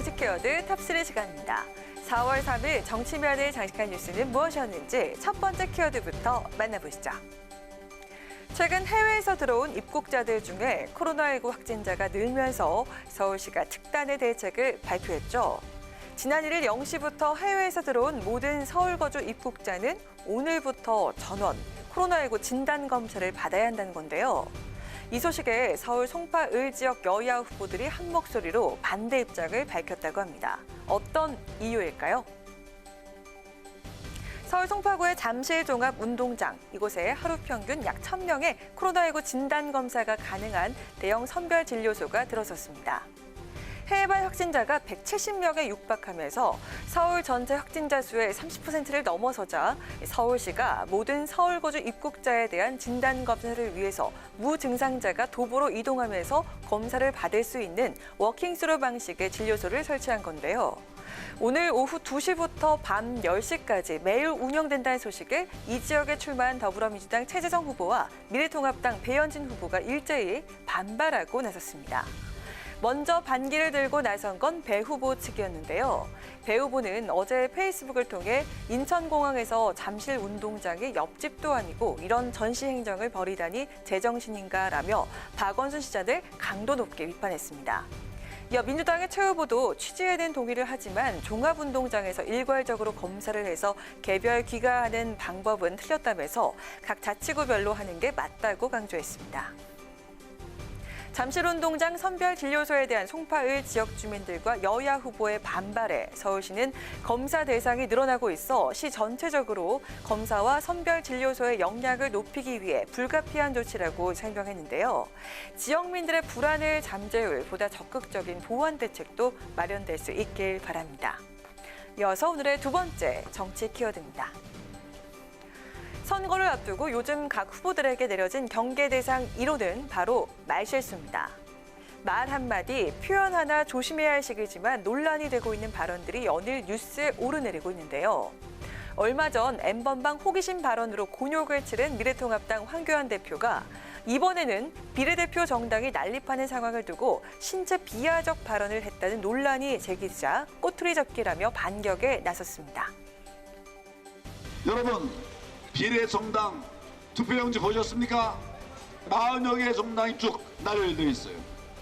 정치 키워드 탑3 시간입니다. 4월 3일 정치면을 장식한 뉴스는 무엇이었는지 첫 번째 키워드부터 만나보시죠. 최근 해외에서 들어온 입국자들 중에 코로나19 확진자가 늘면서 서울시가 특단의 대책을 발표했죠. 지난 1일 0시부터 해외에서 들어온 모든 서울 거주 입국자는 오늘부터 전원 코로나19 진단검사를 받아야 한다는 건데요. 이 소식에 서울 송파 을 지역 여야 후보들이 한 목소리로 반대 입장을 밝혔다고 합니다. 어떤 이유일까요? 서울 송파구의 잠실종합운동장, 이곳에 하루 평균 약 1,000명의 코로나19 진단검사가 가능한 대형 선별진료소가 들어섰습니다. 해외발 확진자가 170명에 육박하면서 서울 전체 확진자 수의 30%를 넘어서자 서울시가 모든 서울 거주 입국자에 대한 진단검사를 위해서 무증상자가 도보로 이동하면서 검사를 받을 수 있는 워킹스루 방식의 진료소를 설치한 건데요. 오늘 오후 2시부터 밤 10시까지 매일 운영된다는 소식에 이 지역에 출마한 더불어민주당 최재성 후보와 미래통합당 배현진 후보가 일제히 반발하고 나섰습니다. 먼저 반기를 들고 나선 건 배 후보 측이었는데요. 배 후보는 어제 페이스북을 통해 인천공항에서 잠실운동장의 옆집도 아니고 이런 전시 행정을 벌이다니 제정신인가라며 박원순 시장을 강도 높게 비판했습니다. 이어 민주당의 최 후보도 취지에 대한 동의를 하지만 종합운동장에서 일괄적으로 검사를 해서 개별 귀가하는 방법은 틀렸다면서 각 자치구별로 하는 게 맞다고 강조했습니다. 잠실운동장 선별진료소에 대한 송파을 지역 주민들과 여야 후보의 반발에 서울시는 검사 대상이 늘어나고 있어 시 전체적으로 검사와 선별진료소의 역량을 높이기 위해 불가피한 조치라고 설명했는데요. 지역민들의 불안을 잠재울 보다 적극적인 보완 대책도 마련될 수 있길 바랍니다. 이어서 오늘의 두 번째 정치 키워드입니다. 선거를 앞두고 요즘 각 후보들에게 내려진 경계 대상 1호는 바로 말실수입니다. 말 한마디, 표현 하나 조심해야 할 시기지만 논란이 되고 있는 발언들이 연일 뉴스에 오르내리고 있는데요. 얼마 전 N번방 호기심 발언으로 곤욕을 치른 미래통합당 황교안 대표가 이번에는 비례대표 정당이 난립하는 상황을 두고 신체 비하적 발언을 했다는 논란이 제기되자 꼬투리 잡기라며 반격에 나섰습니다. 여러분, 비례정당 투표용지 보셨습니까? 40여 개의 정당이 쭉 나열되어 있어요.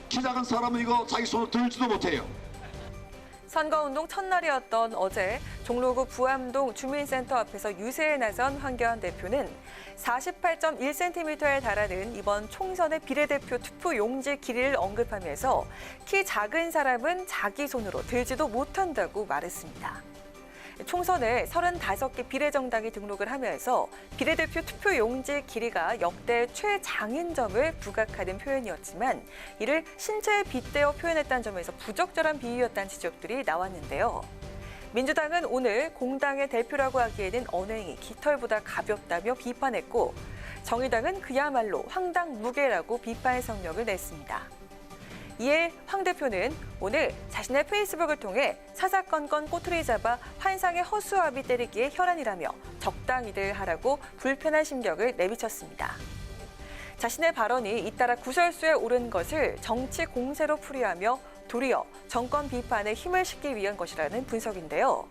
키 작은 사람은 이거 자기 손으로 들지도 못해요. 선거운동 첫날이었던 어제 종로구 부암동 주민센터 앞에서 유세에 나선 황교안 대표는 48.1cm에 달하는 이번 총선의 비례대표 투표용지 길이를 언급하면서 키 작은 사람은 자기 손으로 들지도 못한다고 말했습니다. 총선에 35개 비례정당이 등록을 하면서 비례대표 투표용지 길이가 역대 최장인점을 부각하는 표현이었지만 이를 신체에 빗대어 표현했다는 점에서 부적절한 비유였다는 지적들이 나왔는데요. 민주당은 오늘 공당의 대표라고 하기에는 언행이 깃털보다 가볍다며 비판했고 정의당은 그야말로 황당무계라고 비판 성명을 냈습니다. 이에 황 대표는 오늘 자신의 페이스북을 통해 사사건건 꼬투리 잡아 환상의 허수아비 때리기에 혈안이라며 적당히들 하라고 불편한 심경을 내비쳤습니다. 자신의 발언이 잇따라 구설수에 오른 것을 정치 공세로 풀이하며 도리어 정권 비판에 힘을 싣기 위한 것이라는 분석인데요.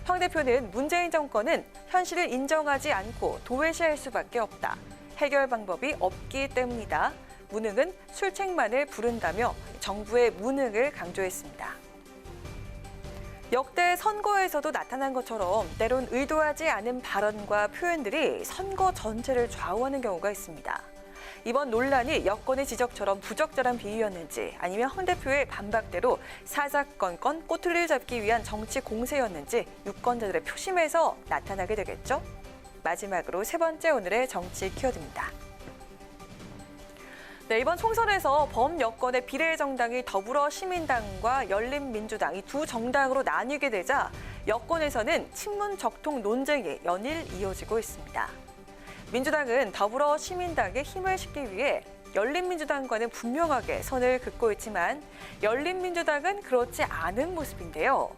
황 대표는 문재인 정권은 현실을 인정하지 않고 도외시할 수밖에 없다. 해결 방법이 없기 때문이다. 무능은 술책만을 부른다며 정부의 무능을 강조했습니다. 역대 선거에서도 나타난 것처럼 때론 의도하지 않은 발언과 표현들이 선거 전체를 좌우하는 경우가 있습니다. 이번 논란이 여권의 지적처럼 부적절한 비유였는지 아니면 황 대표의 반박대로 사사건건 꼬투리를 잡기 위한 정치 공세였는지 유권자들의 표심에서 나타나게 되겠죠? 마지막으로 세 번째 오늘의 정치 키워드입니다. 네, 이번 총선에서 범여권의 비례정당이 더불어시민당과 열린민주당 이 두 정당으로 나뉘게 되자 여권에서는 친문적통 논쟁이 연일 이어지고 있습니다. 민주당은 더불어시민당에 힘을 싣기 위해 열린민주당과는 분명하게 선을 긋고 있지만 열린민주당은 그렇지 않은 모습인데요.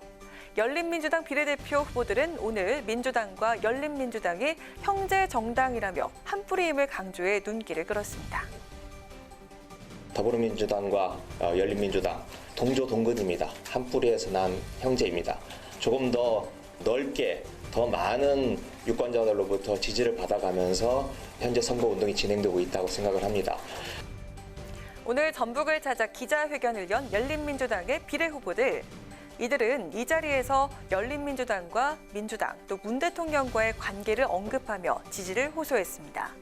열린민주당 비례대표 후보들은 오늘 민주당과 열린민주당이 형제 정당이라며 한뿌리임을 강조해 눈길을 끌었습니다. 더불어민주당과 열린민주당 동조 동근입니다. 한 뿌리에서 난 형제입니다. 조금 더 넓게 더 많은 유권자들로부터 지지를 받아가면서 현재 선거운동이 진행되고 있다고 생각을 합니다. 오늘 전북을 찾아 기자회견을 연 열린민주당의 비례후보들. 이들은 이 자리에서 열린민주당과 민주당 또 문 대통령과의 관계를 언급하며 지지를 호소했습니다.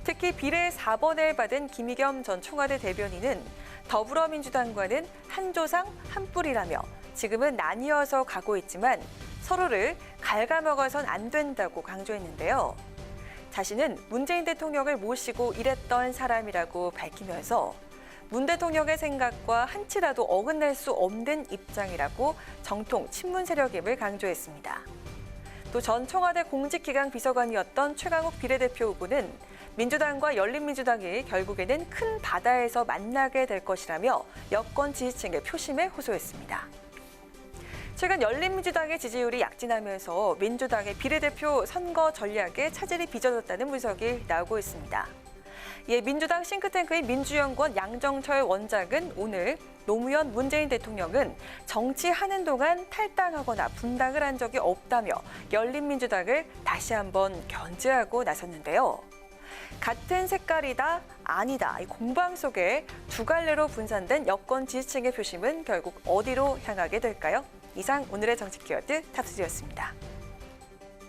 특히 비례 4번을 받은 김의겸 전 청와대 대변인은 더불어민주당과는 한 조상 한 뿌리라며 지금은 나뉘어서 가고 있지만 서로를 갉아먹어선 안 된다고 강조했는데요. 자신은 문재인 대통령을 모시고 일했던 사람이라고 밝히면서 문 대통령의 생각과 한치라도 어긋날 수 없는 입장이라고 정통 친문 세력임을 강조했습니다. 또 전 청와대 공직기강 비서관이었던 최강욱 비례대표 후보는 민주당과 열린민주당이 결국에는 큰 바다에서 만나게 될 것이라며 여권 지지층의 표심에 호소했습니다. 최근 열린민주당의 지지율이 약진하면서 민주당의 비례대표 선거 전략에 차질이 빚어졌다는 분석이 나오고 있습니다. 이에 민주당 싱크탱크인 민주연구원 양정철 원장은 오늘 노무현 문재인 대통령은 정치하는 동안 탈당하거나 분당을 한 적이 없다며 열린민주당을 다시 한번 견제하고 나섰는데요. 같은 색깔이다, 아니다. 이 공방 속에 두 갈래로 분산된 여권 지지층의 표심은 결국 어디로 향하게 될까요? 이상 오늘의 정치 키워드 탑3였습니다.